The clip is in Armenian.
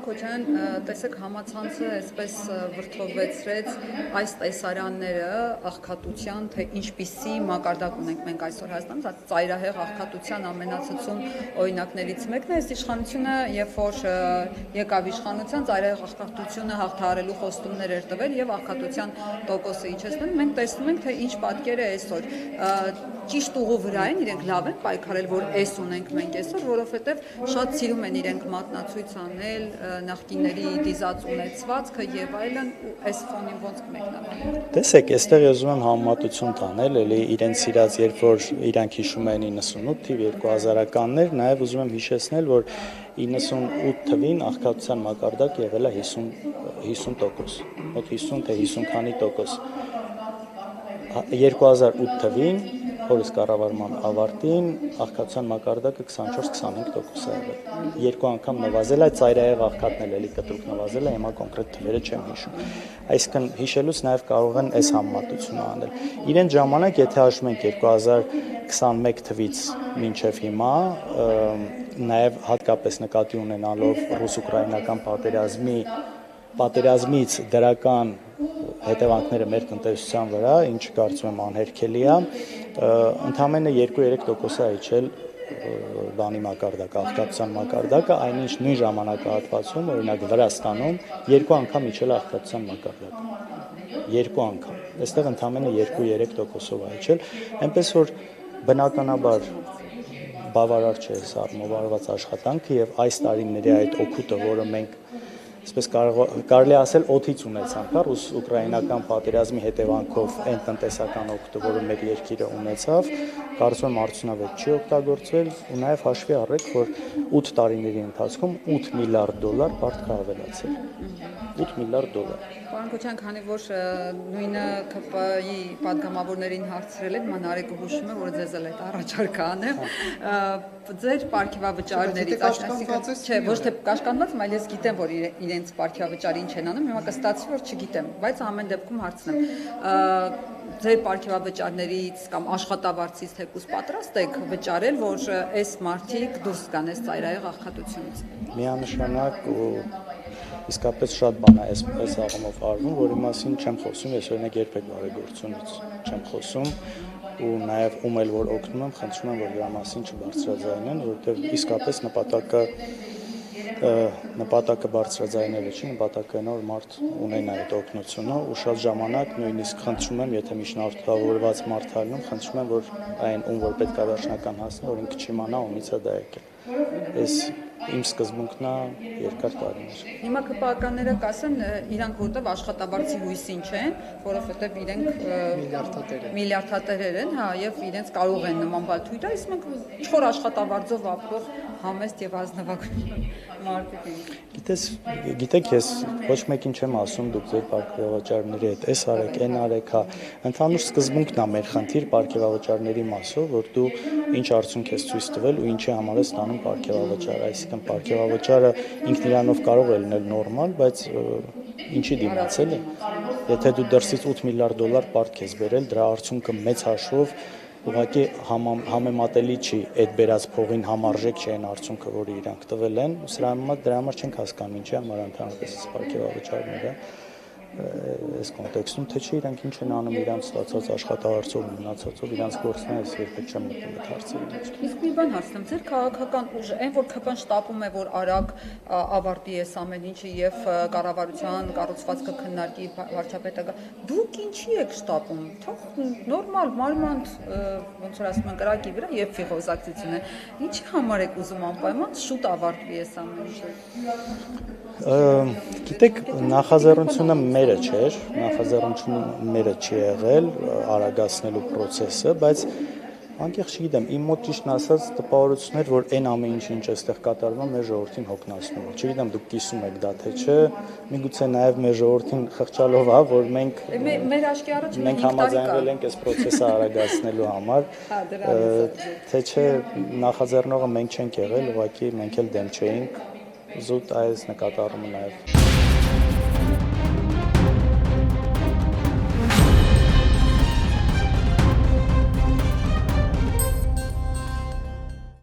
Պարոն Քոչարյան, տեսեք համացանցը այսպես վրդովվեցրեց այս տեսարանները աղքատության, թե ինչպիսի մակարդակ ունենք մենք այսօր Հայաստանում, դա ծայրահեղ աղքատության ամենացածում օրինակներից մեկն է, այս իշխանությունը, երբ որ եկավ իշխանության, ծայրահեղ աղքատությունը հաղթահարելու խոստումներ էր տվել եւ աղքատության տոկոսը իջեցնել, մենք տեսնում ենք, թե ինչ պատկեր է այսօր։ Ճիշտ ուղու վրա են, իրենք լավ են պայքարել, որ այս ունենք մենք այսօր, որովհետեւ շատ սիրում են իրենք մատնացույց անել, նախկինների դիզած ունեցվածքը եւ այլն, ու այս ֆոնին ոնց կմեկնաբանենք։ Տեսեք, այստեղ ուզում եմ համեմատություն տանել, էլի իրենց սիրած, երբ որ իրանք հիշում են 98 թիվ 2000-ականներ, նաեւ ուզում եմ հիշեցնել, որ 98 թվին աղքատության մակարդակը եղել է 50%, մոտ 50 թե 50 քանի տոկոս։ 2008 թվին հորս կառավարման ավարտին աղքատության մակարդակը 24-25% է եղել։ Երկու անգամ նվազել է, ծայրահեղ աղքատն էլի կտրուկ նվազել է, հիմա կոնկրետ թվերը չեմ հիշում։ Այսինքն հիշելուց նաև կարող են այս համեմատությունը անել։ Իրեն ժամանակ, եթե հաշվում ենք 2021 թվից մինչև հիմա, նաև հատկապես նկատի ունենալով ռուս-ուկրաինական պատերազմից դրական հետևանքները մեր տնտեսության վրա, ինչը կարծում եմ անհերքելի է, ընդամենը 2-3% է իջել բանի մակարդակը, աղքատության մակարդակը, այնինչ նույն ժամանակահատվածում, օրինակ Վրաստանում, 2 անգամ իջել է աղքատության մակարդակը։ 2 անգամ։ Այստեղ ընդամենը 2-3%-ով է իջել, այնպես որ բնականաբար բավարար չէ այս առումով արված աշխատանքը եւ այս տարիների այդ օգուտը, որը մենք այսպես կարելի ասել օդից ունեցանք, ռուս-ուկրաինական պատերազմի հետևանքով այն տնտեսական օգուտը, որը մեր երկիրը ունեցավ, կարծում եմ արդյունավետ չի օգտագործվել ու նաև հաշվի առեք, որ 8 տարիների ընթացքում $8 միլիարդ պարտք է ավելացել։ $8 միլիարդ։ Պարոն Քոչարյան, քանի որ նույնը ԿՊ-ի պատգամավորներին հարցրել եք, Մանարեկը հուշում է, որ ձեզ էլ այդ առաջարկը անեմ, ձեր պարգևավճարներից, չէ, ոչ թե կաշկանդված, այլ ես գիտեմ, որ իրենց պարգևավճարը ինչ են անում, հիմա կստացվի, որ չգիտեմ, բայց ամեն դեպքում հարցնեմ, ձեր պարգևավճարներից կամ աշխատավարձից թեկուզ պատրաստ եք վճարել, որ այս մարդիկ դուրս գան այս ծայրահեղ աղքատությունից։ Միանշանակ ու իսկապես շատ բան է այս առումով արվում, որի մասին չեմ խոսում, ես օրինակ երբեք բարեգործությունից չեմ խոսում ու նաև ում էլ որ օգնում եմ, խնդրում եմ, որ դրա մասին չբարձրաձայնեն, որովհետև իսկապես նպատակը բարձրաձայնելը չի, նպատակը այն որ մարդ ունենա այդ օգնությունը ու շատ ժամանակ նույնիսկ խնդրում եմ, եթե միջնորդավորված մարդ հալնում, խնդրում եմ, որ այն ում որ պետք է վերջնական հասնի, որ ինքը չիմանա ումից է դա եկել։ Այս իմ սկզբունքն է երկար տարիներ։ Հիմա ԿՊԱ-ականները կասեն, իրանք որտեվ աշխատավարձի հույսին չեն, որովհետև իրենք միլիարդատերեր են, հա, եւ իրենց կարող են նման բան թույլ տալ, իսկ մենք չոր աշխատավարձով ապրող համեստ եւ ազնվակ մարդիկ ենք։ Գիտեք, ես ոչ մեկին չեմ ասում դուք ձեր պարգևավճարների հետ էս արեք, այն արեք, հա, ընդհանուր սկզբունքն է մեր խնդիր պարգևավճարների մասով, որ դու ինչ արդյունք ես ցույց տվել ու ինչի համար ես ստանում պարգևավճար, այսինքն պարգևավճարը ինքն իրանով կարող է լինել նորմալ, բայց ինչի դիմաց էլի։ Եթե դու դրսից $8 միլիարդ պարտք ես բերել, դրա արդյունքը մեծ հաշվով ուղղակի համեմատելի չի այդ բերած փողին համարժեք չէ այն արդյունքը, որը իրանք տվել են, դրա համար չենք հասկանում ինչի համար ընդհանրապես պարգևավճարները այս կոնտեքստում, թե չէ իրանք ինչ են անում իրանք ստացած աշխատավարձով, մնացածով, իրանք գործն է, ես երբեք չեմ մտնում այդ հարցերի մեջ։ Իսկ մի բան հարցնեմ, ձեր քաղաքական ուժը, այն որ ԿՊ-ն շտապում է, որ արագ ավարտի այս ամեն ինչը եւ կառավարության կառուցվածքը քննարկի վարչապետը, դուք ինչի եք շտապում։ Թող նորմալ մարմանդ, ոնց որ ասում են, կրակի վրա եւ ֆիղոզակցություն է։ Ինչի համար եք ուզում անպայման շուտ ավարտվի այս ամեն ինչը։ Գիտեք, նախաձեռնությունը մերը չէր, նախաձեռնությունը մերը չի եղել արագացնելու process-ը, բայց անկեղծ չգիտեմ, իմ մոտ ճիշտն ասած տպավորություններ, որ այն ամեն ինչ ինչ էստեղ կատարվում մեր ժողովրդին հոգնածնում է։ Չգիտեմ դուք կիսում եք դա թե չէ, միգուցե նաև մեր ժողովրդին խղճալով հա, որ մենք մեր աշկի առաջ մենք համաձայնվել ենք այս process-ը արագացնելու համար, թե չէ նախաձեռնողը մենք չենք եղել, ուղղակի մենք էլ դեմ չէինք, զուտ այս նկատառումը նաև